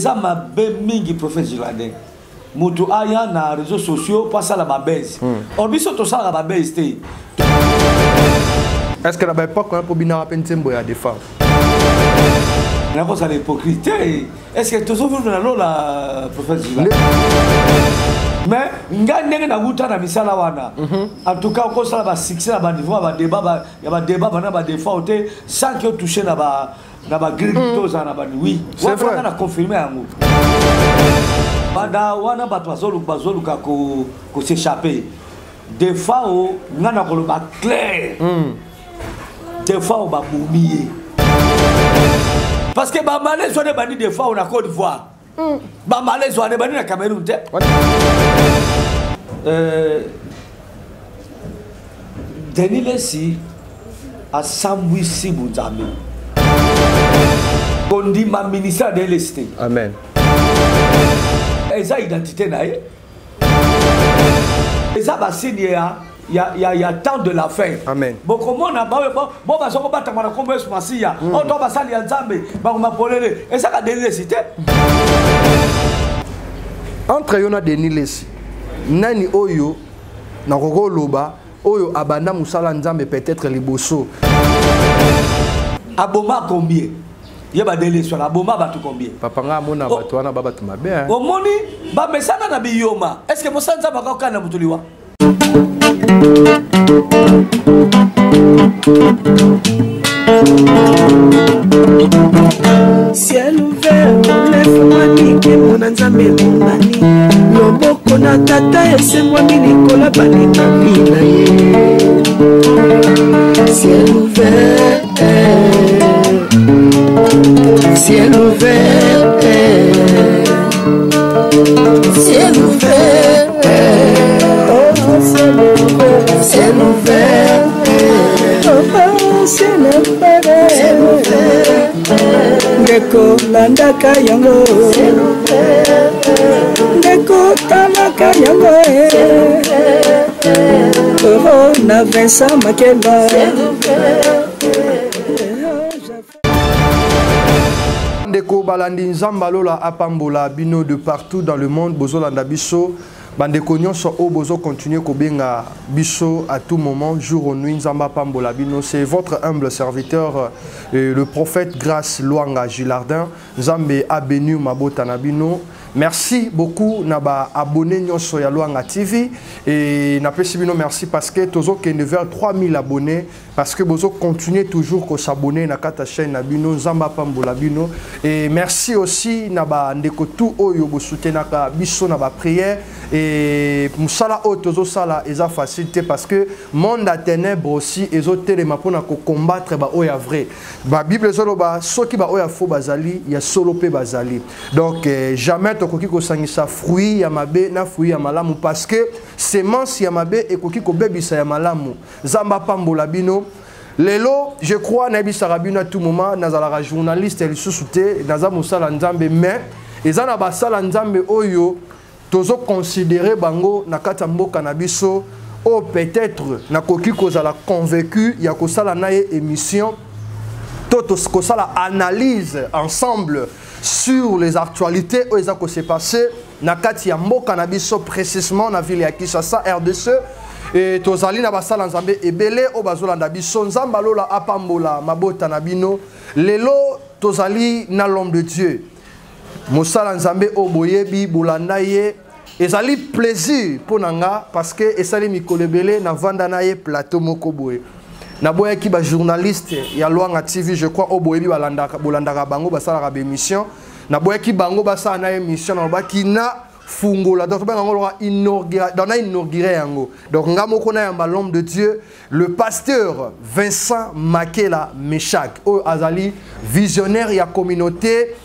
eza mabe mingi prophète Giladin mutu aya na réseaux sociaux passa la babese or biso to sala babese te est-ce que la époque on a pour bina pentembo ya des femmes na ko ça l'hypocrisie est-ce que tous vous na la prophète Giladin mais ngandenge na guta na misala wana en tout cas ko sala ba succès na ba niveau ba débat ya ba débat bana ba défend sans que toucher na ba grigito za na ba oui c'est vrai na confirmer yango bada wana ba bazolu ka ko s'échapper des fois ngana ko ba clair des fois ba boumier parce que ba malais so de bandi des fois on a Côte d'Ivoire ba malais so de bandi na Cameroun te Denis Lessi a Samwi Sibunzame Kondi ma ministère de l'Est. Amen. Eza identité na ye. Eza ba signe ya temps de la fin. Amen. Bon comment na ba bon ba soko batama na kombo esmasia. On to ba sali ya Nzambe ba ko mapolele. Eza ka Denis Lessi te. Entre yona Denis Lessi nani oyo na koko loba oyo abanda musala Nzambe peut-être liboso. Aboma combien? Yeba Denis Lessi aboma ba tout combien? Papa nga mona bato wana baba tumabe hein. Omoni ba mesana na biyoma. Est-ce que mosanza ba ka na mutuliwa? Ciel ouvert, lève-moi nique mon Nzambe monani. Loboko na tata ese moi milikola banika mina ye. Ciel ouvert, ciel ouvert, ciel ouvert, ciel ouvert, ciel ouvert. Ndeko landaka yango ndeko talaka yango na Vincent Makeba ndeko balandi nzamba lola apambola bino de partout dans le monde bozolanda biso bandeko nyonso o bozo continuer kobenga biso à tout moment jour ou nuit nzamba pambola bino c'est votre humble serviteur le prophète Grâce Luanga Gilardin Nzambe a béni mabota na bino. Merci beaucoup naba abonné nyonso ya Luanga TV et na pesi bino merci parce que tozo kende vers 3000 abonnés parce que bozo continuer toujours ko s'abonner na kata chaîne na bino Nzamba pambola bino et merci aussi naba ndeko tout oyo bo soutenaka biso na ba prière et musala o tozo sala eza facilité parce que monde à ténèbres aussi ezo telema pona ko combattre ba oya vrai ba bible zolo ba soki ba oya faux bazali ya solo pe bazali donc jamais tokoki ko sangisa fruit ya mabe na fruit ya malamu parce que semence ya mabe ekoki ko bebisa ya malamu Nzamba pambola bino. Lelo, je crois, Nabi Sarabino à tout moment, nazala journaliste, elle sous-souté, naza musala Nzambe, mais ils en a basala Nzambe oyo, tozo considéré bango nakata mboka na biso, ou peut-être na koki kozala convaincu, ya kosala naye émission, totos kosala analyse ensemble sur les actualités où ils ont s'est passé, nakati ya mboka na biso précisément na ville ya Kinshasa, RDC. Et tozali na basala Nzambe ebele o bazolanda biso Nzamba lola apambola mabota na bino lelo tozali na l'homme de Dieu mosala Nzambe o boyebi bolanda ye ezali plaisir ponanga parce que esali mikolebele na vanda na ye plateau moko boye na boya ki ba journaliste ya Luanga TV je crois o boyebi bolandaka bango basala ba émission na boya ki bango basala na émission na ba ki na fungola donc inauguré yango donc ngamoko na yamba l'homme de Dieu le pasteur Vincent Makela Meshak o azali visionnaire ya communauté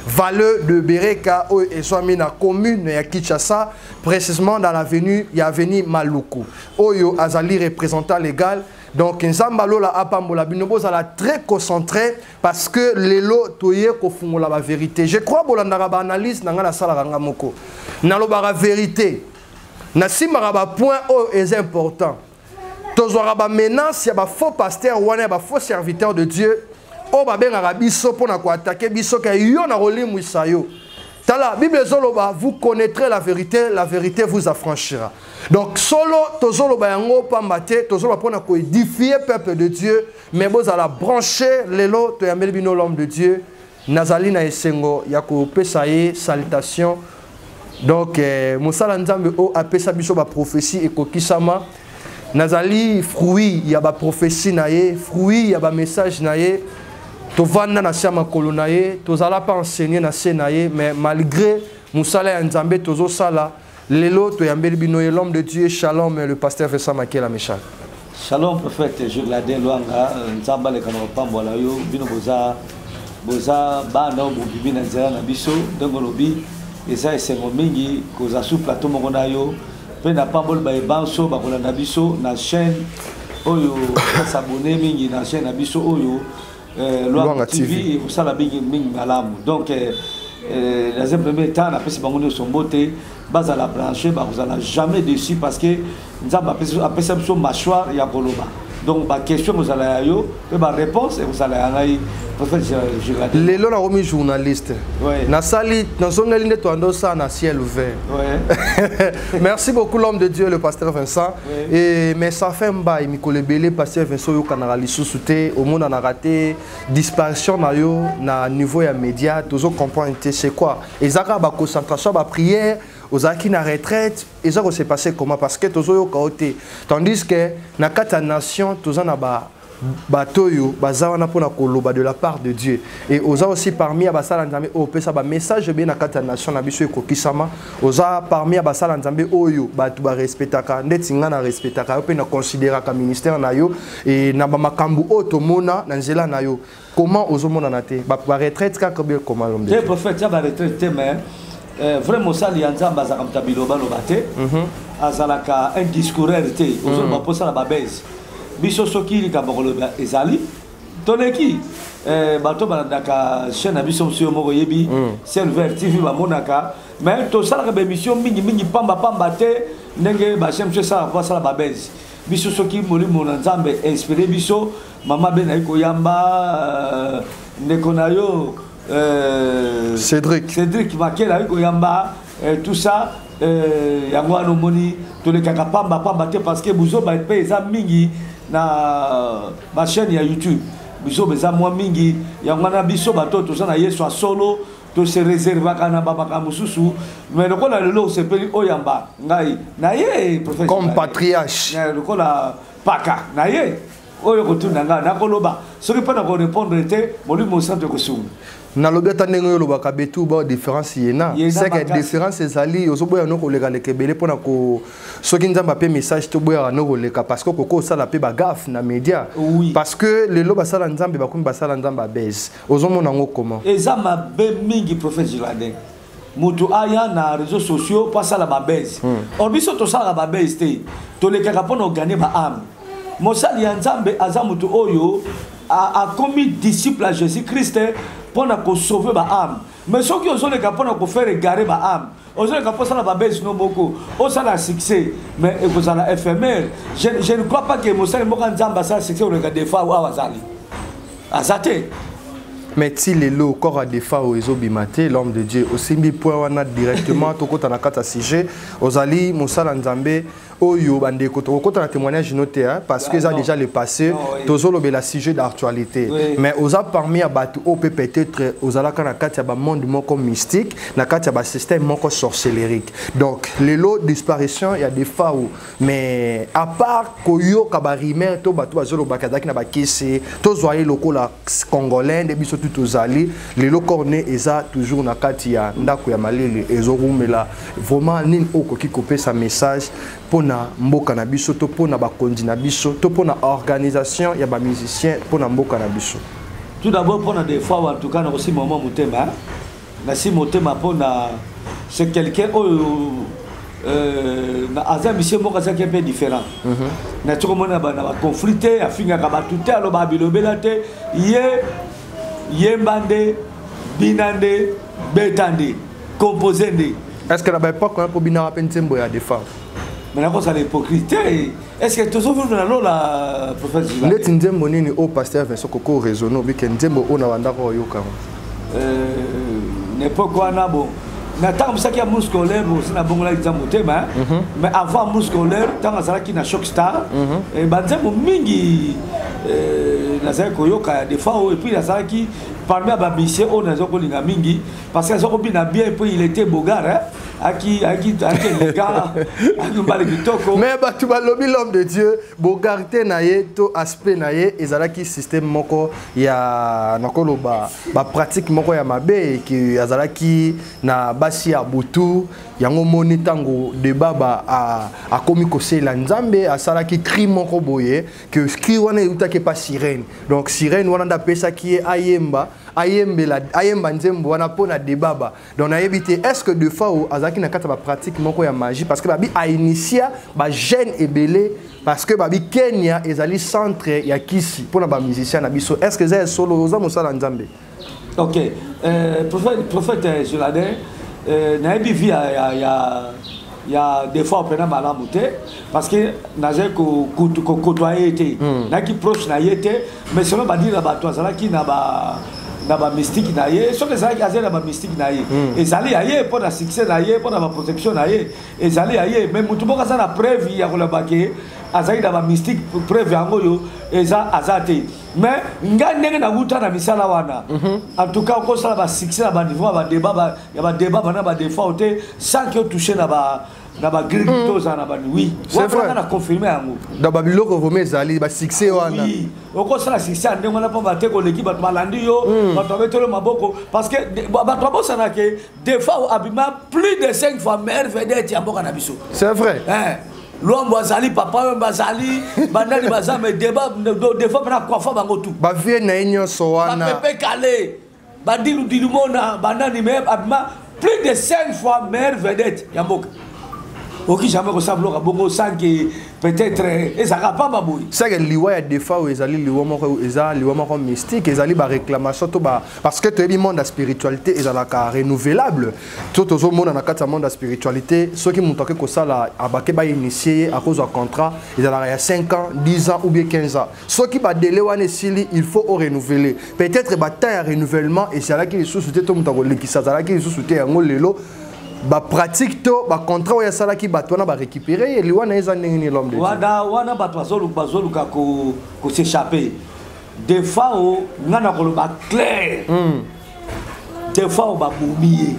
valeur de Bereka o eswami na commune ya Kinshasa précisément dans l'avenue ya avenue Maluku oyo azali représentant légal. Donc Nzamba lola apambola bino bozala très concentré parce que lelo toye ko fungola ba vérité. Je crois bolandaka ba analyse na ngana sala nga moko. Na lobaka vérité. Na simaka ba point o est important. Tozwaka ba menace ya ba faux pasteur wana ba faux serviteur de Dieu. o ba benga biso pona ko attaquer biso ka yo na rolimwisa yo. Tala Bible zoloba, vous connaîtrez la vérité vous affranchira. Donc solo tozolo ba yango pambate tozolo pona ko édifier peuple de Dieu, mais vous allez brancher lelo to yameli bino l'homme de Dieu. Nazali na esengo ya ko pesa ye salutation. Donc Mosala Nzambe o apesa biso ba prophétie et kokisama. Nazali fruit ya ba prophétie na ye, fruit ya ba message na ye. Tovanda na siama kolonaye, tozala pas enseigner na senaye, mais malgré Moussala Nzambe tozo sala, lelo to yambeli binoye l'homme de Dieu, shalom le pasteur Vincent Makela Michal. Shalom prophète, je gladé loanga, Nzamba le kanoro pambola yo, bino boza ba na obubi na nzela na biso, ndongo lobi, eza esengo mingi koza sous plateau mongona yo, pe na pambol ba ebanso ba kolanda biso na chaîne oyo s'abonner mingi na chaîne na biso oyo. Loanga TV et vous savez donc dans un premier temps après c'est bangoné son beauté base à la branche vous n'allez jamais dessus parce que nous avons après ça sur mâchoire et à Koloba donc ma question vous allez et ma réponse et vous allez aller les lois remis journaliste na sali dans son ligne to ando ça na ciel ouvert merci beaucoup l'homme de Dieu le pasteur Vincent et mais ça fait un bail Mikole Belé pasteur Vincent yo kanara lisusuté au monde a raté disparition na yo na niveau ya média toujours comprendre c'est quoi ezaka ba concentration ba prière aux acquis na retraite et ça s'est passé comment parce que toujours yo kaoté tandis que na kata nation tous en ba batoyo bazawana pona koloba de la part de Dieu et oza aussi parmi abasala nzambe o pesa ba message bien na kata nation na biso ekokisama oza parmi abasala nzambe oyo batu ba respectaka ndeti nga na respectaka pe na considéraka ministère na yo et na ba makambu otomona na nzela na yo comment ozomona na te ba retraite ka combien comment l'homme de Dieu prophète ya ba retraite mais vraiment ça li nzamba za kamta biloba lo bate azalaka un discours hérité ozoma posa la babese biso soki li kabokolo ezali toneki bato balandaka chaîne biso monsieur moko yebi Silver TV ba monaka mais to sala ka émission mingi pamba te ndenge ba chaîne ça kwa sala babese biso soki molimo na nzambe inspiré biso mama ben ay ko yamba ndeko na yo Cédric Makela ay ko yamba tout ça yango ano moni to le kaka pamba te parce que buzo ba pe za mingi na ma chaîne ya YouTube biso beza moi mingi yango na biso bato to sana yeso solo to se réserve kana baba mususu mais le kola lelo se peli oyamba ngai na ye professeur comme patriarche le kola paka na ye oyo kotuna nga na koloba soki pa na ko répondre te molimo centre ko sungu na lobeta ndenge yo lobaka betu ba différence yena c'est que différence ezali ozoboya no koleka lekebele pona ko soki nzamba pe message to boya no koleka parce que koko sala pe ba gaffe na média parce que le loba sala nzambe ba komi ba sala nzamba base ozomona ngo comment ezama be mingi prophète Giladin mutu aya na réseaux sociaux pas sala ba base on biso to sala ba base te to lekaka pona gagner ba âme mosali ya nzambe azamutu oyo a commis disciple à Jésus-Christ pour sauver ma âme. Mais ceux qui ont les capables pour faire égarer ma âme, aux autres capables de la baisse non beaucoup, aux autres la succès, mais vous allez éphémère. Je ne crois pas que Moussa Mokan Zamba ça succès au regard des fois ou à Azali. Azate. Mais si les lots corps à des fois aux Obimate, l'homme de Dieu, aussi mis point directement, tout côté na kata sujet, aux Ali Moussa Nzambe. Oyo bande koto koto na témoignage noté parce que ça déjà le passé tozolo be la sujet d'actualité mais oza parmi à batu o peut peut-être ozala kana kati ya ba monde moko mystique na kati ya ba système moko sorcellerique donc les lots disparition il y a des fois mais à part koyo kabarimer to batu bazolo bakadaki na ba kisi to zoyer lokola congolais de biso tout ozali les lots corné eza toujours na kati ya ndako ya malele ezorumela vraiment nin okoki koper sa message pour na mboka na biso to pona bakondi na biso to pona organisation ya ba musicien pona mboka na biso tout d'abord pona des fois en tout cas na aussi moment motema na si motema pona c'est quelqu'un na azam monsieur moko ça qui est un peu différent na tout monde na conflicté afinga ka batute alo ba bilobela te yembande binande betande composende est-ce que la ba pas quand pour bina pentembo ya des fois maintenant ça l'hypocrisie. Est-ce que tous vous dans la prophète Zilade? Net nzembo nini au pasteur Vincent Koko raisonner bi que nzembo ona wanda ko yoka. N'importe quoi na bon. Natang pour ça qu'il y a mon scolaire aussi na bongola examen tema mais avant mon scolaire tant ça qui na choc star et banzembo mingi na ça ko yoka des fois et puis ça qui parmi à babissé on a zoko linga mingi parce que zoko bina bien et puis il était bogar hein aki les gars aki mbali kitoko mais ba tu ba lobi l'homme de Dieu bogarté na ye to aspect na ye ezalaki système moko ya nakolo ba pratique moko ya mabe ki azalaki na basi ya butu yango moni tango débat ba a komi kosela nzambe asalaki cri moko boye que cri wana utake pas sirène donc sirène wana nda pesa ki ayemba nzembo wana pona debaba donc na yebite est-ce que de fois azaki na kata ba pratique moko ya magie parce que babi a initié ba jeune ebelé parce que babi Kenya ezali centre ya kisi pona ba musicien na biso est-ce que c'est solo oza mosala nzambe? OK prophète Zilade na yebi vi ya des fois pendant malamu te parce que naze ko côtoyer été na ki proche na yete mais selon ba dire ba to azala ki na ba mystique na ye so que ça qui azela ba mystique na ye ezali aye pour la succès na ye pour la protection na ye ezali aye mais mutu boka ça na preuve ya ko la baké azali da ba mystique preuve yango yo eza azate mais ngandenge na guta na misala wana en tout cas ko ça ba succès na ba niveau ba débat ya ba débat na ba défaut te sans que toucher na ba grigitoza na ba oui c'est vrai na confirmer yango da babiloko vome ezali ba succès wana oui oko sala succès ndenge na pa ba te ko leki ba malandi yo ba to betolo maboko parce que ba to bosa na ke des fois abima plus de 5 fois meilleur vedette ya mboka na biso c'est vrai L'homme bazali papa bazali bandali bazame débat des fois na quoi fa bango tout ba vie na enyo so wana ba pepe calé ba dilu dilumona bandani me abima plus de 5 fois meilleur vedette ya mboka. Ok, jamais que ça bloque bongo sans que peut-être et ça va pas babouy. Ça que liwa ya des fois ezali liwa moko ezali liwa moko mystique ezali ba réclamation to ba parce que to le monde de spiritualité ezalaka renouvelable. Tout au monde na kata monde de spiritualité ceux qui montent que ça là abake ba initier à cause du contrat ezalaka ya 5 ans, 10 ans ou bien 15 ans. Ceux qui ba délai wana sili il faut renouveler. Peut-être ba temps ya renouvellement et c'est là qui sous souté to mutako lekisa zala qui sous souté yango lelo ba pratique to ba contrat ya sala ki batwana ba récupérer li wana eza ndenge l'homme de Dieu wana bazolu ka ko s'échapper des fois ngana ko ba clair des fois ba boumiller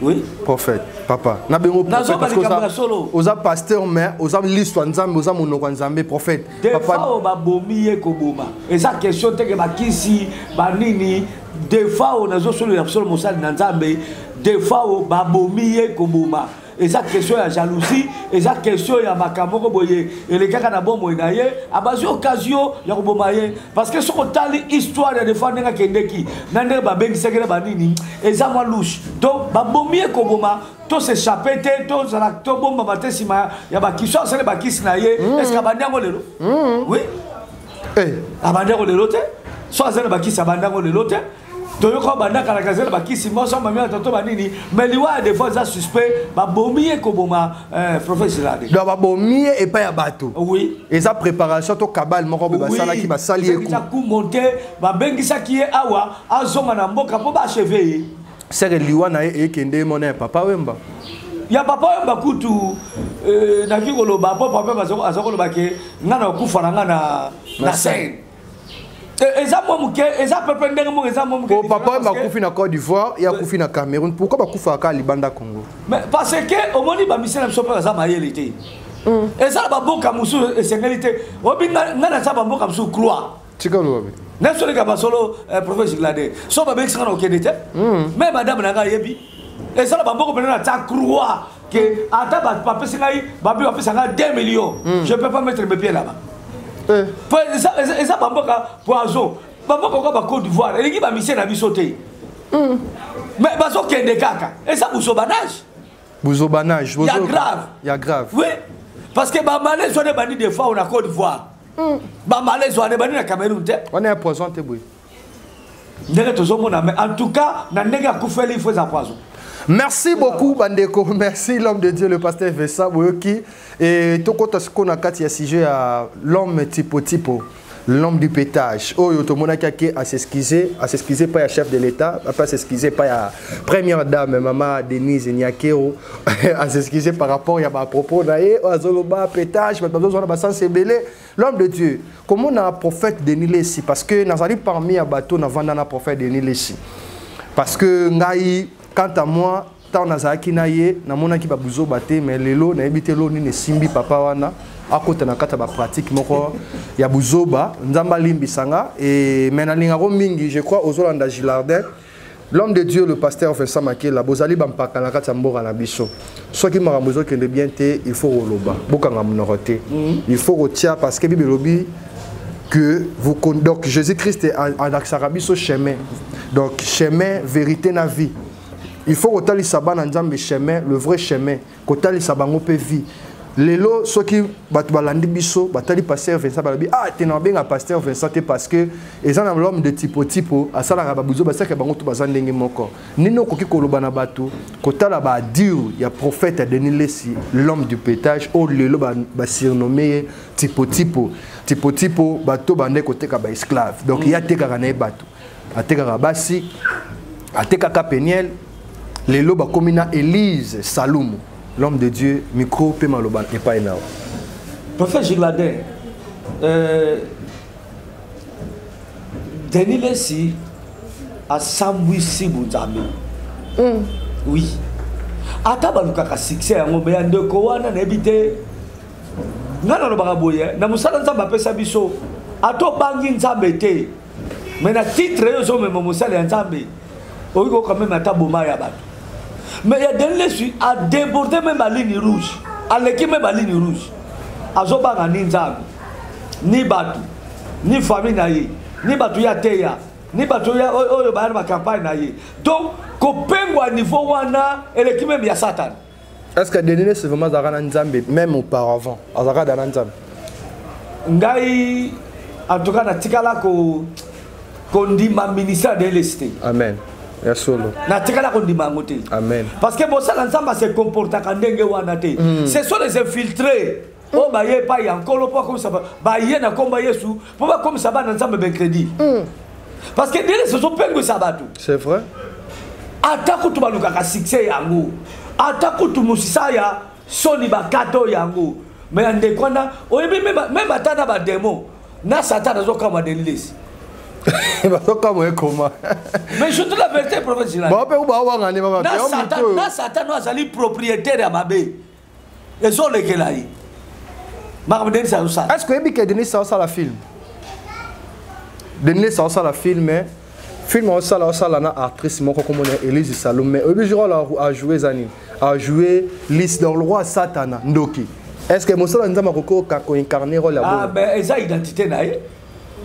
oui prophète papa na bengo prophète parce que oza pasteur mais oza l'histoire nzambe oza monoko nzambe prophète papa des fois ba boumiller ko boma eza question te ke ba kisi ba nini des fois on a zo solo ya solo mosali na nzambe des fois ba bomiye ko boma eza question ya jalousie eza question ya makambo ko boye et les gars na bombo na ye abazi occasion ya ko boma ye parce que ce ko tali histoire ya des fois nga kendeki na ndenge ba bengi sekere ba nini eza moi louche donc ba bomiye ko boma to s'échapper te to zala to bomba batesima ya ba kiso sele ba kisina ye est-ce que ba ndango lelo oui abandango lelo te so azana ba kisa bandango lelo te toyoko banda kala kazela bakisi moso mamia toto banini mais liwa des fois ça suspect ba bomier ko boma professionnel donc ba bomier et pas ya bato oui et ça préparation to kabal moko ba sala ki ba sali ko ça ku monter ba bengisa ki awa azonga na mboka po ba chever c'est liwa na e kende mona papa wemba ya papa wemba kutu na kikolo ba papa bazoko azoko ba ke ngana kufa ngana na scène. Eza momuke eza pepe ndenge mo eza momuke papa ba kufi na Côte d'Ivoire ya kufi na Cameroun pourquoi ba kufa ka libanda Congo mais parce que au moni ba misela biso pe za mayelité eza ba boka musu esengalité obinga ngana za ba boka musu croix tikalo ba na solo ka ba solo professeur Zilade so ba bexanga na okedete mais madame na nga yebi eza ba boka pe na ta croix que ata ba papa singai ba bi papa sanga 2 millions je peux pas mettre mes pieds là-bas. Ça bamboka poison bamboka ba Côte d'Ivoire et qui ba misé na bisoté mais bazo kende kaka et ça bouzobanage il y a grave oui parce que ba malais soit bandi des fois on a Côte d'Ivoire ba malais soit bandi na Cameroun te on est poison te boy ndenge tozomona mais en tout cas na ndenge akufeli il faut ça poison Merci beaucoup, Bandeko. Merci, l'homme de Dieu, le pasteur Vessa Boyoki. Et tout ce qu'on a quatre sujet à l'homme tipo. L'homme du pétage. Oh, yo, tout le monde a s'excuser pas à chef de l'État, pas s'excuser pas à première dame, maman Denise Nyakero, à s'excuser par rapport à ma propos naïe, à Zoloba, pétage, l'homme de Dieu. Comment on a un prophète Denis Lessi? Parce que nous allons parmi à bateau, nous avons un prophète Denis Lessi. Parce que quant à moi, tant nazaki naïe, na mona ki babuzo baté, mais lelo na ebité lo ni ne simbi papa wana. À côté na kata ba pratique moko ya buzoba nzamba limbisanga et menalinga mingi je crois aux Olanda Gilardin l'homme de Dieu le pasteur Vincent Makela bozali bampaka na kata mbora na biso soki makambozo kende bien te il faut roloba bokanga monoroté il faut retia parce que bible lobi que vous donc Jésus-Christ est en Arabiso chemin donc chemin vérité na vie il faut rotali sabana nzambe chemin le vrai chemin kotali sabango pe vie Lelo, ceux qui balandi biso, batali pasteur Vincent balabi ah t'es bien à pasteur Vincent parce que ils ont l'homme de tipo à ça la rababuzo parce que bango to bazandenge moko nino koki koloba na bato kotala ba dire il y a prophète Denis Lessi l'homme du pétage au lelo ba surnommé tipo bato bande côté ka ba esclave donc il y a teka kana bato ateka basi ateka ka Peniel lelo ba komina Élise Saloum. L'homme de Dieu, micro, pe maloban, et pas énorme. Prophète Giladin, Denis Lessi a Samwi Sibunzame. Oui. Atabaluka ka succès en obéant de Kowana n'habite. Nana no bagaboye, na musala nzamba pesa biso. Ato bangi nzambe te. Mais na titre yo zo même musala nzambe. Oiko quand même ataboma ya bato. Mais il y a des Lessi a débordé même la ligne rouge. À l'équipe même la ligne rouge. Azobanga ni nzambe. Ni batu. Ni famille naïe. Ni batu ya teya. Ni batu ya oyo ba ma campagne naïe. Donc kopengo à niveau wana et l'équipe même ya Satan. Est-ce que Denis Lessi vraiment Zara nzambe même auparavant? Azara da nzambe. Ngai en tout cas na tikala ko ndima ministère de l'Est. Amen. Na tikala ko ndima ngote. Amen. Parce que bon ça l'ensemble se comporte quand ndenge wana te. Ce sont les infiltrés. Oh bah yé pas yankolo pas comme ça bah yé na komba Yesu pour pas comme ça ba na nzambe ben crédit. Parce que dès ce sont pengo sabatu. C'est vrai. Ataku tu baluka ka succès yango. Ataku tu musisa ya soni ba kato yango. Mais ande kwanda oyebi même atana ba démon na Satan zo kama Denis Lessi. Mais je te la vérité, prophète Giladin. Satan est propriétaire à Mabé. Et sont les Kelaï. Est-ce que Denis ça la film? Denis ça la film, mais film ça la actrice mon comme Élise Salomé. Au jour a joué Zani, a joué Lys dans le roi Satana Ndoki. Est-ce que Moussa Nzama Koko a incarné rôle là? Ah ben eza identité naïe.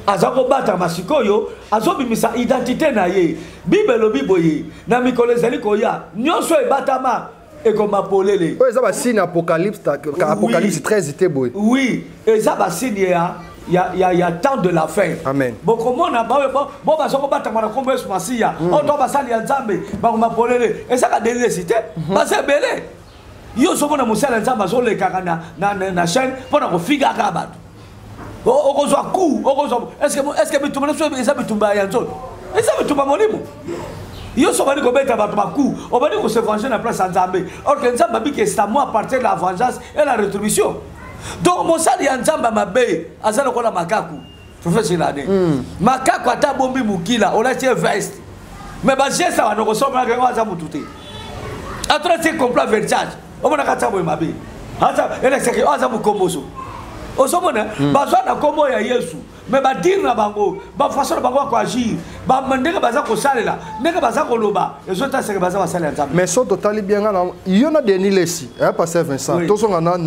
Azako bata masikoyo azobimisa identité na ye bible lobi boye na mikolo ezali koya nyonso ebatama ekoma polele eza ba signe apocalypse 13 était boye oui eza ba signe ya temps de la fin amen bokomona bo bazoko batama na kombo Yesu Masiya oto basali ya Nzambe bakoma polele eza ka Denis Lessi basebele yo soko na musala Nzambe azoleka na chaîne pona ko figa ka bato. Est-ce que tu me dis yo so bani ko beta ba coup on va dire que se venger na place Nzambe or que Nzambe bi que c'est à moi appartient la vengeance et la rétribution donc mon sali Nzambe mabe azala ko la makaku prophète Giladin makaku ata bombi mukila on a tie veste mais ba geste wa no ko so ma ko aza mutute atra c'est complet vertage on mona ka tabo mabe ata ele c'est que aza mukomboso osomona bazwa na kombo ya Yesu mais ba dire na bango ba façon bango ko agir ba mandeka baza ko salela ndeka baza ko loba ezota seke baza basala Nzambe mais so totali bien na yona Denis Lessi pasteur Vincent to songa na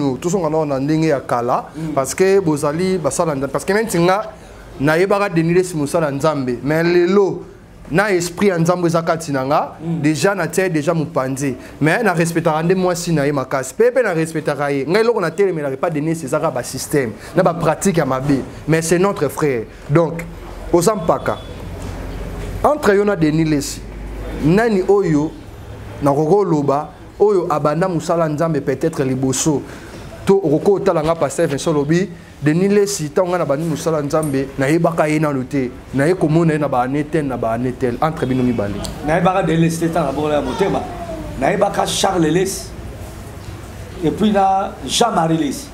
ndenge ya kala parce que bozali basala parce que mentinga na yebaka Denis Lessi musala Nzambe mais lelo na esprit Nzambe zakati nanga déjà na terre déjà mupanzi mais na respectera ndé moi si na ye makasi pepe na respectera ye ngai loko na terre mais na pas donner ces arabes ba système na ba pratique ya mabe mais c'est notre frère donc osampaka entre yona Denis Lessi nani oyo na koko loba oyo abanda musala nzambe peut-être liboso to roko talanga pasteur Vincent lobi Denis Lesi tanga na bani musala nzambe na yebaka yena lote na yekomona na ba netel na ba netel entre bino mibale na yebaka de Lesi tanga bola motema na yebaka Charles Lesi et puis na Jean-Marie Lesi.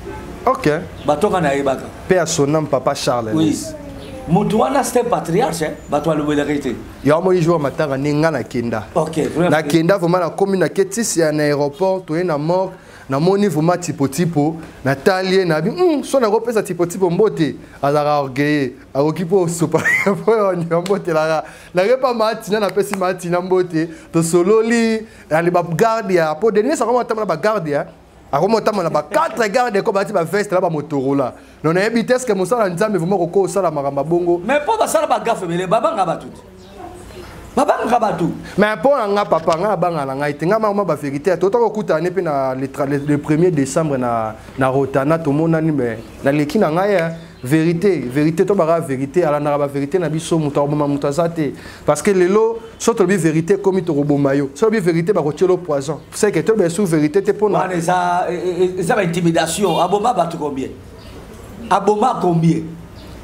OK batonga na yebaka père son nom papa Charles Lesi. Moutouana c'était patriarche, bateau le vérité. Il y a un jour matin ninga na kenda. OK. Na kenda vraiment la commune na ketisi à l'aéroport, to na mort, na moni vraiment tipo na talie na bi so na repesa tipo mbote azara orgueil, a okipo sopa po on mbote la na repa matina na pesi matina mbote to sololi ali ba garde ya po dernier ça comment na ba garde ya a comment na ba 4 garde ko ba ti ba veste la ba Motorola. Non na vitesse que musala nzambe vraiment ko sala makamba bongo. Mais pas ba sala ba gaffe mais baba ngaba tout. Baba ngaba tout. Mais pour nga papa nga banga na ngai tenga mama ba vérité to to kuta ne pe na le 1er décembre na Rotana to monani mais na leki na ngai vérité to ba vérité ala na ba vérité na biso muta oboma mutazate parce que lelo soto bi vérité comme to robomayo so bi vérité ba kotielo poison c'est que to be sous vérité te pona ça ba intimidation aboma ba tout combien aboma combien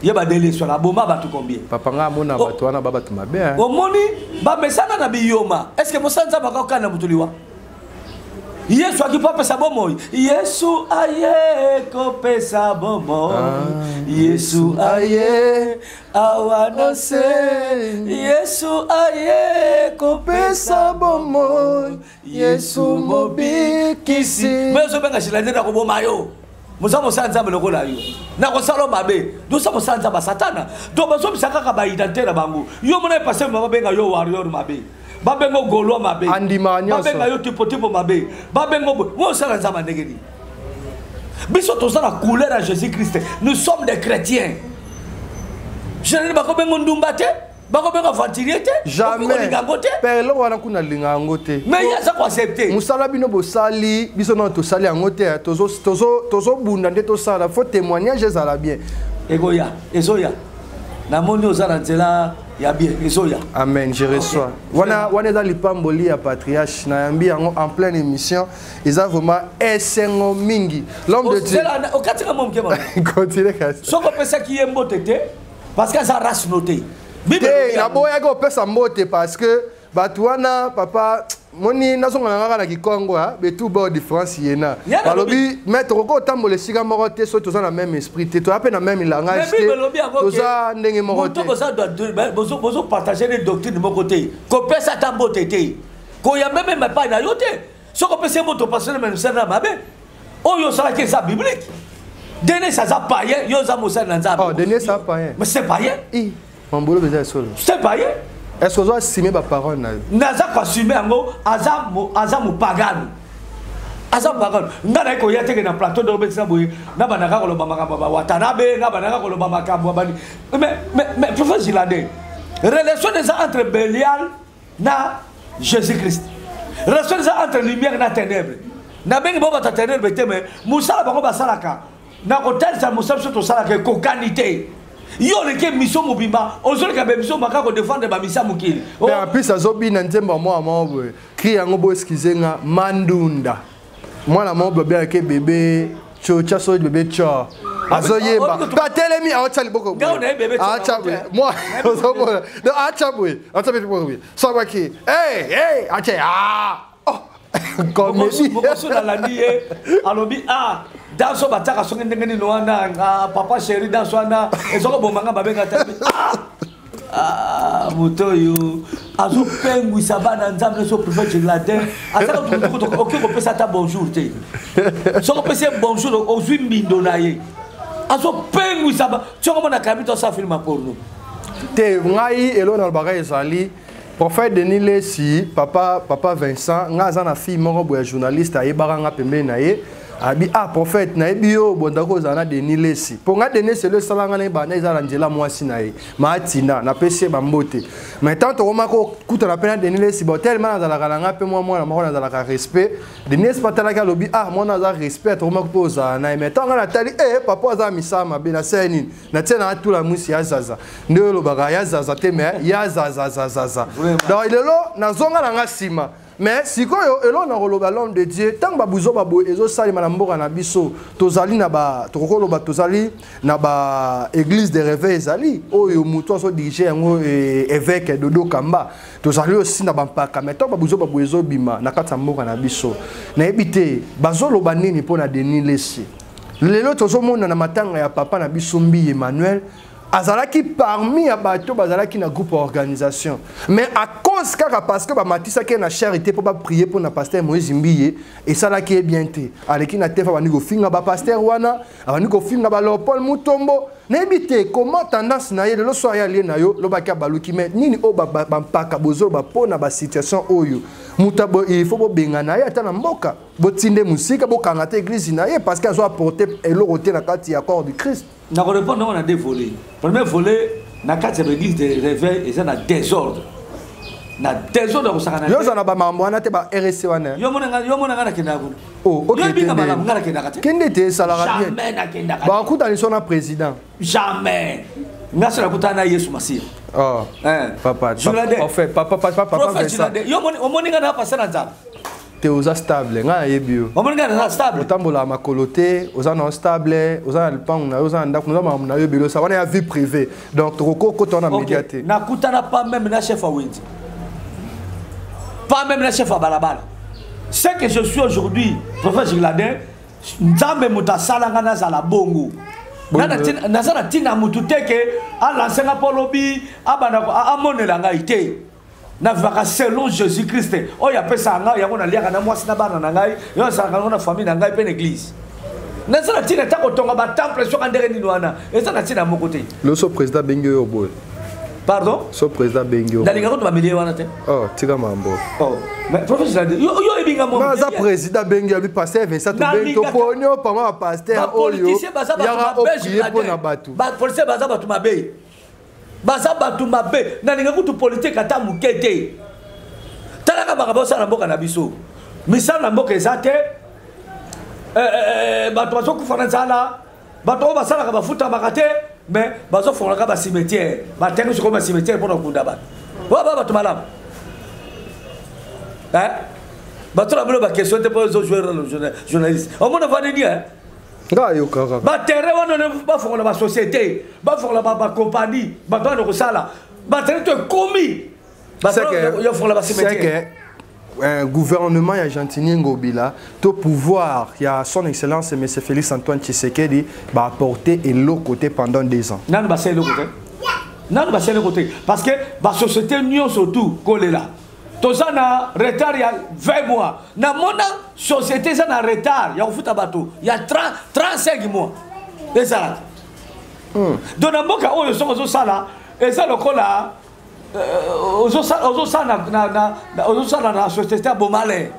yeba délai sur aboma ba tout combien papa nga mona bato wana baba to mabe o moni ba mesana na biyoma est-ce que mosanza ba ka kana mutuliwa Yesu akipa pesa bomo Yesu aye ko pesa bomo Yesu aye awanose Yesu aye ko pesa bomo Yesu mobikisi mezo benga shilande na ko bomayo Muzamo sanza lokola yo na ko salo mabe do sa sanza ba satana do bazo bisaka ka ba identité na bango yo mona passer mama benga yo warrior mabe babengo golo mabe babenga yo tipo mabe babengo mo sala nzama ndengeni biso tozala couleur à Jésus Christ nous sommes des chrétiens je ne pas bengo ndumbate bako bengo vantiliete jamais père lo wana kuna linga ngote mais ya ça ko accepter musala bino bosali biso non to sali ngote tozo bunda nde to sala faut témoignage ezala bien egoya ezoya na moni ozala nzela ya bien ezoya amen je reçois wana dans lipamboli ya patriarche na yambi yango en pleine émission eza vraiment esengo mingi l'homme de Dieu okatika mo mkema continue kasi soko pesa ki yembo tete parce que ça race noté bible na boya ko pesa mbote parce que batuana papa moni nazonga ngaka na Kikongo ha betu bo différence yena balobi maître ko tambola sika moko te so toza na même esprit te to ape na même langage te toza ndenge moko te bozo partager les doctrines de mon côté ko pesa tambote te ko ya même pas na yote so ko pesa moto passer même ça na mabe o yo sala que ça biblique dene ça za païen yo za mosa na nzambe oh dene ça païen mais c'est païen Mambolo beza solo. C'est païen. Est-ce que vous assumez ma parole na? Naza ko assumer ngo azamu pagano. Azamu pagano. Ngana ko yate ke na plateau de Robert Saboui, na banaka ko lo bamaka baba watanabe, na banaka ko lo bamaka bani. Mais prophète Giladé. Relation des entre Bélial na Jésus-Christ. Relation des entre lumière na ténèbres. Na bengi boba ta ténèbres teme, musala bako basalaka. Na ko tel sa musala to salaka ko kanité. Yo le ke mission mobimba ozole ka mission maka ko défendre ba misa mukili mais en plus azobi na nzemba moi boy cri yango bo excusenga mandunda mwana mobo bien ke bébé chocha so bébé cho azoyeba ba telemi acha liboko acha moi ozomona no acha boy acha boy so baki hey acha oh comme si la lanie alobi dans son bataka songe ndengeni noana papa chéri dans soana ezoko bomanga babenga tabi mutoyo azo pengu sabana nzambe so prophète Giladé asaka to ko pesa ta bonjour te so ko pesa bonjour ozwi mbindo na ye azo pengu sabana tshoko mona kamito sa film porno te ngai elona albaga ezali prophète Denis Lesi papa Vincent ngaza na fille moko boya journaliste ayebaka nga pembeni na ye abi prophète na ebio bondako zana Denis Lesi ponga Denis c'est le salanga na bana izala njela mwasi na ye matina na pese bambote mais tant to komako kuta na pena Denis Lesi bo tellement na la kalanga pe moi na mako na la ka respect Denis patala ka lobi mona za respect to komako poza na mais tant na tali papa za misama be na seni na tena tout la musi ya zaza ndio lo baga ya zaza te mais ya zaza donc lelo na zonga na nga sima mais sikoyo elo na koloba l'homme de Dieu tant babuzo babo ezo sali manamboka na biso tozali na ba tokoloba tozali na ba église de réveil ezali oyo muto so diriger yango évêque Dodo Kamba tozali aussi na bampaka mais tant babuzo babo ezo bima na kati mboka na biso na ebité bazoloba nini pona Denis Lesi lelo tozomona na matanga ya papa na biso Mbi Emmanuel azalaki parmi ya bato bazalaki na groupe organisation mais à cause kaka parce que ba matisa ke na charité pour ba prier pour na pasteur Moïse Mbiye et ça là qui est bien té aleki na tefa bani ko finga ba pasteur wana abani ko finga ba Paul Mutombo nebité comment tendance na ye le soir ya li na yo lo ba ka baluki mais nini o ba mpaka bozo ba pona ba situation oyo mutabo il faut bo benga na ye atana mboka bo tinde musika bo kangata église na ye parce que azo apporter eloko te na kati ya corps du Christ. Na ko répondre on a deux volets. Premier volet na kati l'église de réveil et ça na désordre. Na désordre ko sakana. Yo za na ba mambo na te ba RC wana. Yo mona ngana kenda ko. Oh, OK. Yo binga ba ngana kenda kati. Kende te salara bien. Jamais na kenda kati. Ba kuta ni sona président. Jamais. Ngasa kutana Yesu Masiya. Oh. Papa. En fait, papa Vincent. Yo moni ngana passer na nzamba. Te oza stable nga yebio omoni ngana stable otambola makolo te oza na stable oza na lipangu na oza na ndako na mamu na yebelo ça wana ya vie privée donc toko ko tona médiaté na kutana pas même na chef Wendy pas même na chef balabala c'est que je suis aujourd'hui prophète Giladin nzambe mutasala ngana za la bongo na sana tina mutu teke ala senga polobi abana amonela ngai te na vaka selon Jésus-Christ. Oh ya pesa nga ya kona liaka na mwasi na bana na ngai, yo sa na famille na ngai pe l'église. Na ça na tina ta kotonga ba temple so kandere ni wana. Et ça na tina mo côté. Le so président Bengio yo boy. Pardon? So président Bengio. Dans les gars to ba milier wana te. Oh, tika mambo. Oh, mais professeur yo ebinga mo. Ma za président Bengio bi passer Vincent to ponyo pa ma pasteur oyo. Ya o prier pour na batu. Ba politicien baza batu mabe. Baza batu mabe na ninga kutu politique ata mukete talaka bakabo sala mboka na biso misala mboka ezate bato bazo kufana zala bato basala ka bafuta bakate mais bazo fona ka ba cimetière batengo ko ba cimetière pour kunda ba wa bato malam bato la bolo ba question te pour les joueurs journalistes au monde va dire ba terrain wana ba fongola ba société ba fongola ba compagnie ba doit ko sala ba terrain to komi ba yo fongola ba cimetière un gouvernement ya Gentini Ngobila to pouvoir ya son excellence M. Félix Antoine Tshisekedi ba apporter et l'autre côté pendant 2 ans nan ba c'est le côté nan ba c'est le côté parce que ba société union surtout kolela toza na retard ya 20 mois na mona société za na retard ya kufuta bato ya 35 mois ezala donc na mboka oyo soko zo sala eza lokola ozo sala na société bomale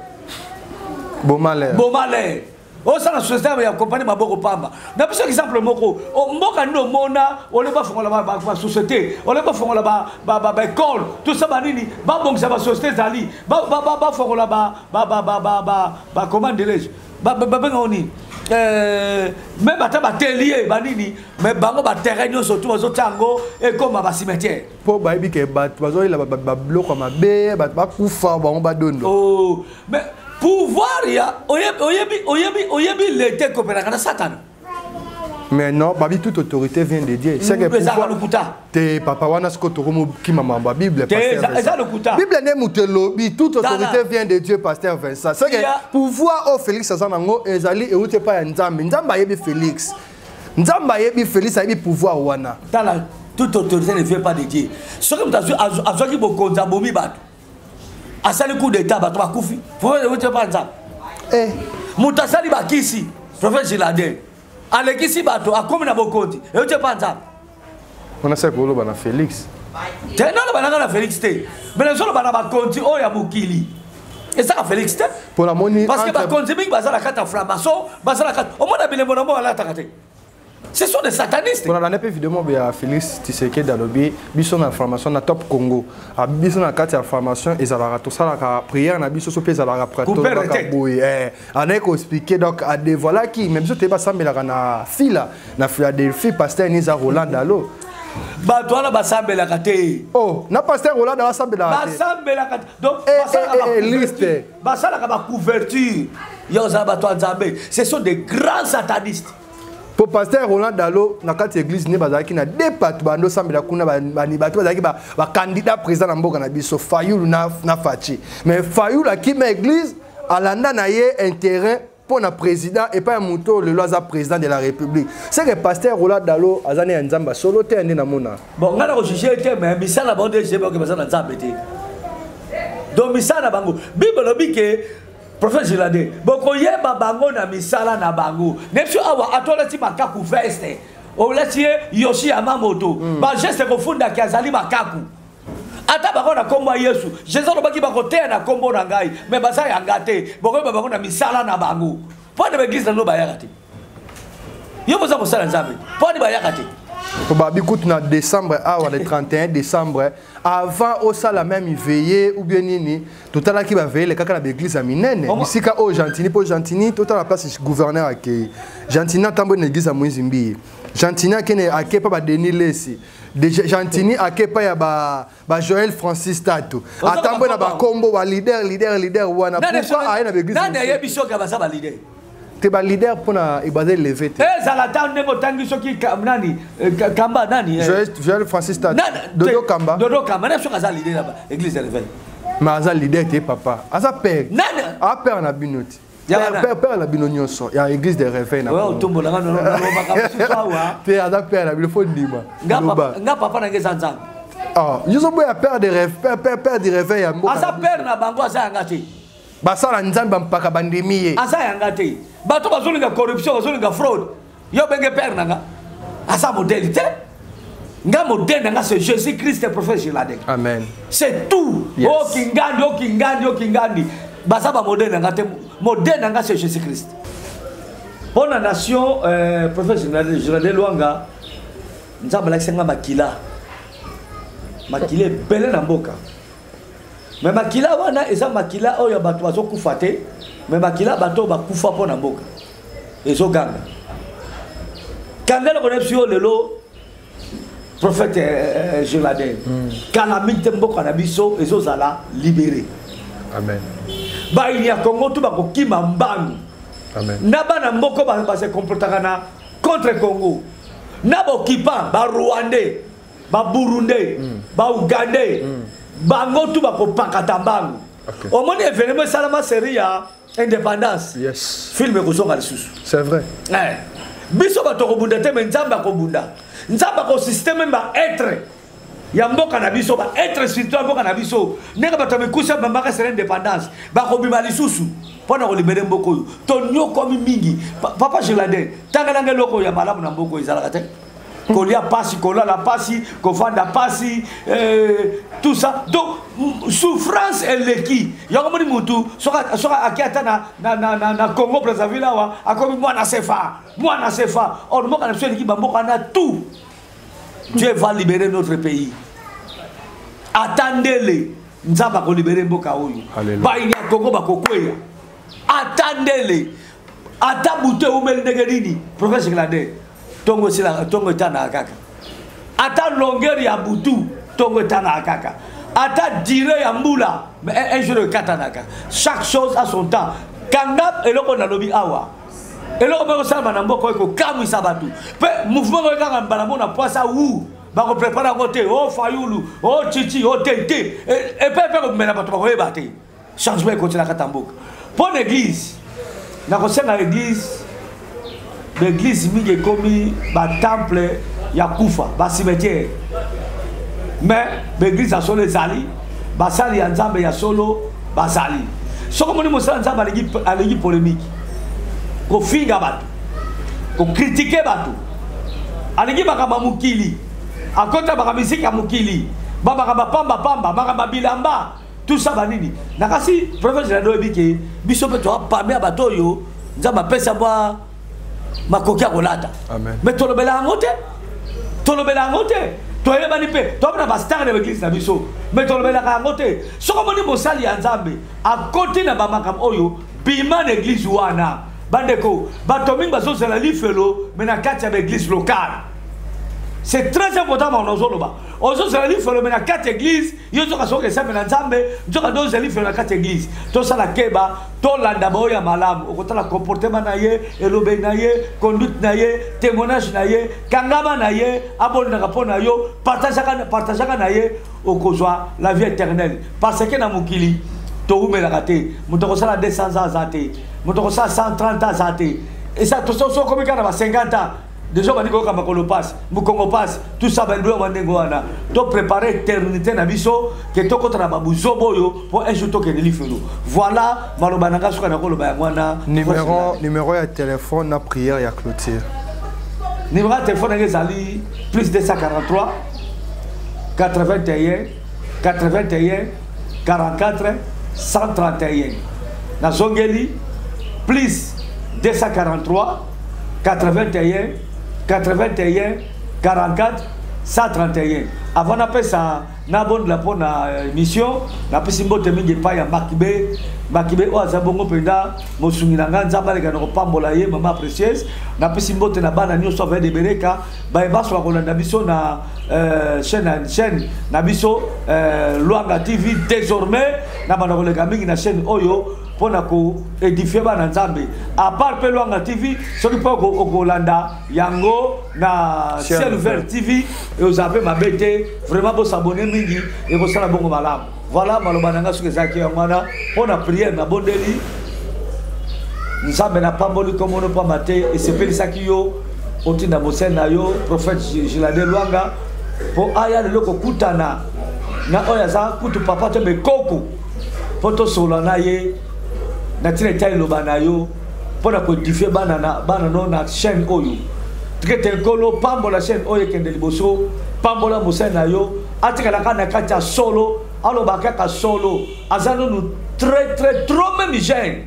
o sala société ya compagnie maboko pamba na biso exemple moko mboka no mona ole ba fongola ba société ole ba fongola ba école tout ça banini ba bongisa ba société zali ba fongola ba comment dirais-je ba ngoni même bata ba telier banini mais bango ba terrain surtout bazo tango et comme ba cimetière po ba ibi ke ba bazo ila ba bloko mabe ba kufa bango ba dondo oh mais pouvoir ya oyebi l'été coopération Satan. Mais non, babi toute autorité vient de Dieu. C'est que pouvoir te papa wana sko to komo ki mama ba Bible pasteur. Bible ne mutelo bi toute autorité vient de Dieu pasteur Vincent. C'est que pouvoir au Félix Azanango ezali e ute pa Nzambe. Nzamba yebi Félix. Nzamba yebi Félix yebi pouvoir wana. Toute autorité ne vient pas de Dieu. Ce que tu as azwaki bokonza bomi bato. Asali coup d'état bato bakufi faut ute pa Nzambe mutasali bakisi prophète Giladin alekisi bato akomi na bokonzi ute pa Nzambe on a ça pour le bana Félix te non bana na Félix te mais les autres bana bakonzi o ya mukili et ça Félix te pour la moni parce que bakonzi mingi bazala kata framaso bazala kata o mona bilembo na mo ala takate. Ce sont des satanistes. On a un peu évidemment Félix Tshisekedi Dalobi, biso na formation na Top Congo. A biso na carte de formation et ça la tout ça la prière na biso sopé ça la prato ka boy. On a expliqué donc à des voilà qui même si tu pas ça mais la na fila na Philadelphie pasteur Niza Roland Dalo. bato wana basambelaka te. Oh, na pasteur Roland basambelaka te. Basambelaka te. Donc basalaka ba couverture. Yoza bato nzambe. Ce sont des grands satanistes. Pour pasteur Roland Dalo na kati église ne bazaki na deux pato bando sambela kuna bani bato bazaki ba candidat président na mboka na biso Fayulu na Fachi. Mais Fayulu qui met église alanda na ye intérêt pour le président et pas un mouton le loza président de la République. C'est que pasteur Roland Dalo azane nzamba solo te ande na mona. Bon ngana ko juger te mais misala bande je ba ke basana nzambe te. Donc misala bango Bible lobi ke prophète Gilade boko yeba bango na misala na bango. Nepso awa atola ti makaku veste. O leti Yoshi Yamamoto. Ba geste ko funda ki azali makaku. Ata bako na kombo Yesu Jésus lobaki bako te na kombo na ngai mais basa yanga te boko bako na misala na bango po de église na no bayaka te yo boza ko sala nzambe po de bayaka te ko ba bikutu na décembre awa le 31 décembre avant au sala même veillé ou bien nini totala ki ba veillé kaka na église ya minene bisika o Gentini po Gentini totala la place gouverneur akei Gentini tambo na église ya Mwizimbi Gentini akene akepa ba Denis Lesi de Gentini akepa ya ba Joël Francis Tato atambo na ba kombo ba leader wana pourquoi aye na église nani ayebi soka ba sa ba leader te ba leader pona ibadé levé te zalata ndemo tangi soki nani Kamba nani Joël Francis Tato Dodo Kamba na soka za leader na ba église de réveil mais aza leader te papa aza père nani a père na binoti père la binonyoso ya église de réveil na ouais otombo na no baka te aza père na bilofo ndima nga papa na ngeza nzambe ah yuzo boya père de réveil père de réveil ya mboka asa père na bango asa yanga te basala nzambe mpaka bandemiye asa yanga te bato bazolinga corruption bazolinga fraude yo benge père nanga asa modèle te nga modèle nanga c'est Jésus Christ prophète Gilade amen c'est tout o kingandi basa ba modèle nanga te modèle nanga c'est Jésus Christ pour la nation prophète Gilade Luanga nzamba la senga makila bele na mboka mais makila wana eza makila oyo bato bazo kufa te mais makila bato bakufa po na mboka ezo ganga kangela konepsio lelo prophète Gilade calamité mboka na biso ezo zala libéré amen ba il y a Congo tout bako kima mbangu amen na bana mboko ba se comportaka na contre Congo na ba occupant ba Rwandais ba Burundais ba Ougandais bango tout bako pakata mbangu au monde événement salama série ya indépendance yes film ko songa lisusu c'est vrai biso ba to ko bunda te mais nzamba ko bunda nzamba ko système ba être ya mboka na biso ba être spirituel mboka na biso neka bato mekusa bambaka c'est indépendance ba ko bima lisusu pona ko libérer mboko to nyoko mingi papa Gilade tanga ngelo ko ya malamu na mboko izalaka te kolia pasi kolala pasi kofanda pasi tout ça donc souffrance eleki yango moni mutu soka akiata na Congo Brazzaville wa akomi mwana sefa or mboka na biso eleki bamboka na tout. Dieu va libérer notre pays. Attendez-le. Nzamba ko libérer mboka oyo. Ba ini Congo ba kokweya. Attendez-le. Ata bute umel negerini. Professeur Gilade. Tongo sila tongo tana kaka. Ata longueur ya butu tongo tana kaka. Ata dire ya mbula un jour de katanaka. Chaque chose a son temps. Kangap eloko na lobi awa. Eloko bako salma na mboko ko kamu sabatu. Pe mouvement ko kanga mbala mona poisa wu. Bako prépare côté oh Fayulu, oh Chichi, oh Tete. Et pe ko mena bato bako ebate. Changement ko tila katamboka. Pour l'église. Na ko senga église. L'église mingi komi ba temple ya kufa, ba cimetière. Mais l'église a solo zali, ba sali ya nzambe ya solo ba zali. Soko moni mosala nzambe alegi polémique. Ko finga bato. Ko critiquer bato. Alegi bakama mukili. Akota bakama misiki ya mukili. Bakama pamba, bakama bilamba. Tout ça banini. Nakasi professeur Gilade biki biso pe to pa me bato yo nzamba pesa bwa makokia kolata. Amen. Mais tolobela ngote. Toyeba ni pe. Tobna ba star de l'église na biso. Mais tolobela ngote. Soko moni mosali ya nzambe a côté na ba makam oyo bima na église wana. Bandeko bato mingi bazozala lifelo mais na kati ya église locale. C'est très important dans nos zones. Aujourd'hui, c'est le phénomène à 4 églises. Il y a des gens qui sont en Zambie. Il y a des gens qui sont à 4 églises. Tout ça, la Keba, tout l'andabo ya malam. Au côté, le comportement naïe, l'obé naïe, conduite naïe, témoignage naïe, kangama naïe, abonne na rapport naïe, partage naïe, au causoir, la vie éternelle. Parce que na mukili, tout le monde a raté. Nous avons 200 ans zaté. Nous avons 130 ans zaté. Et ça, tout ça, comme quand on a 50 ans. Déjà, on a dit que le passe, Mukongo passe, tout ça, ben, donc préparer l'éternité na biso, que to contre babu zoboyo pour un jour to que délivre. Voilà, malobananga suka na kolo ba mwana. Numéro de téléphone na prière ya clôture. Numéro de téléphone na zali plus 243 81 81 44 131. Na zongeli plus 243 81 81 44 131. Avant d'appeler ça, na bonne la bonne mission, na pesi mbote mingi pa ya Makibe o azabongo penda mosungi na nganza baleka no pambola ye mama précieuse, na pesi mbote na bana nyoso va de bereka, ba baso ko landa biso na chaîne na biso Luanga TV désormais na bana ko leka mingi na chaîne oyo pona ko édifier bana nzambe. À part pe Luanga TV, soki pa ko landa yango na Ciel Ouvert TV et vous avez ma bête vraiment pour s'abonner mingi et ko sala bongo malamu. Voilà, malobananga suke zaki yangwana on a prié na bondeli nzambe na pamboli comme on pas maté et c'est peli saki yo otinda mosena yo prophète Gilade Luanga pour aya le loko kutana na oya za kutu papa to be koko poto solo na ye na tine tayi lo bana yo pour ko differ bana no na chaîne oyo traité kolo pambola chaîne oyo kende liboso pambola mosena yo atika la kana kacha solo. Alors, bakaka solo, azano nous très trop même jeune.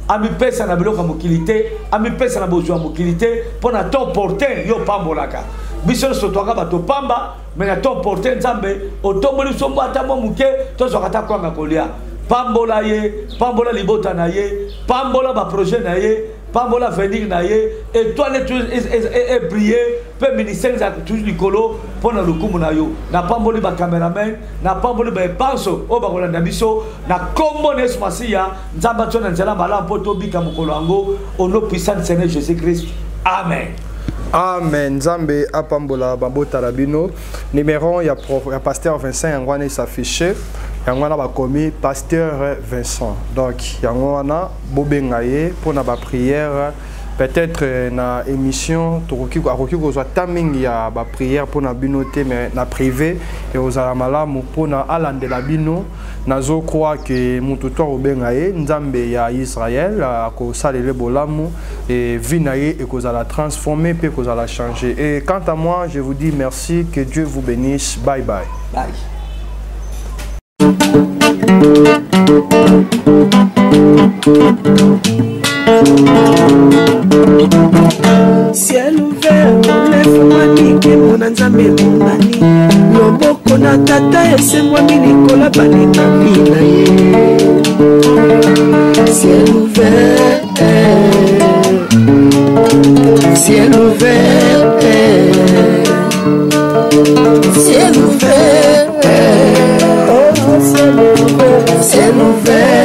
Ami pesa na biloko mokilité, ami pesa na besoin mokilité pour na ton porter yo pambolaka. Biso so toka ba to pamba, mais na ton porter nzambe, otomboli sombo atamo muke, to zokata kwanga kolia. Pambola ye, pambola libota na ye, pambola ba projet na ye, pambola venir na ye, étoile et briller, peu ministère za toujours likolo pour na lukumu na yo. Na pamboli ba cameraman, na pamboli ba panso, o ba kolanda biso, na kombo na Masiya, nzamba tsona nzela mala poto bika mukolo ango, au nom puissant du Seigneur Jésus-Christ. Amen. Amen. Nzambe apambola babota rabino. Numéro ya pasteur Vincent yangwana s'affiché. Yangwana ba commis pasteur Vincent. Donc yangwana bobengaye pour na ba prière. Peut-être na émission tokoki kozwa timing ya ba prière pour na binoté mais na privé et aux alamalamu pour na alandela bino nazo croire que mutu to obengaye nzambe ya Israël ko salele bolamu et vinaye et kozala transformer pe kozala changer. Et quant à moi, je vous dis merci, que Dieu vous bénisse. Bye bye. Bye. Ciel ouvert, lève-moi nique mon anzambe mongani. Loboko na tata ese-moi milikola baninga mina ye. Ciel ouvert, ciel ouvert, ciel ouvert, oh ciel ouvert, ciel ouvert.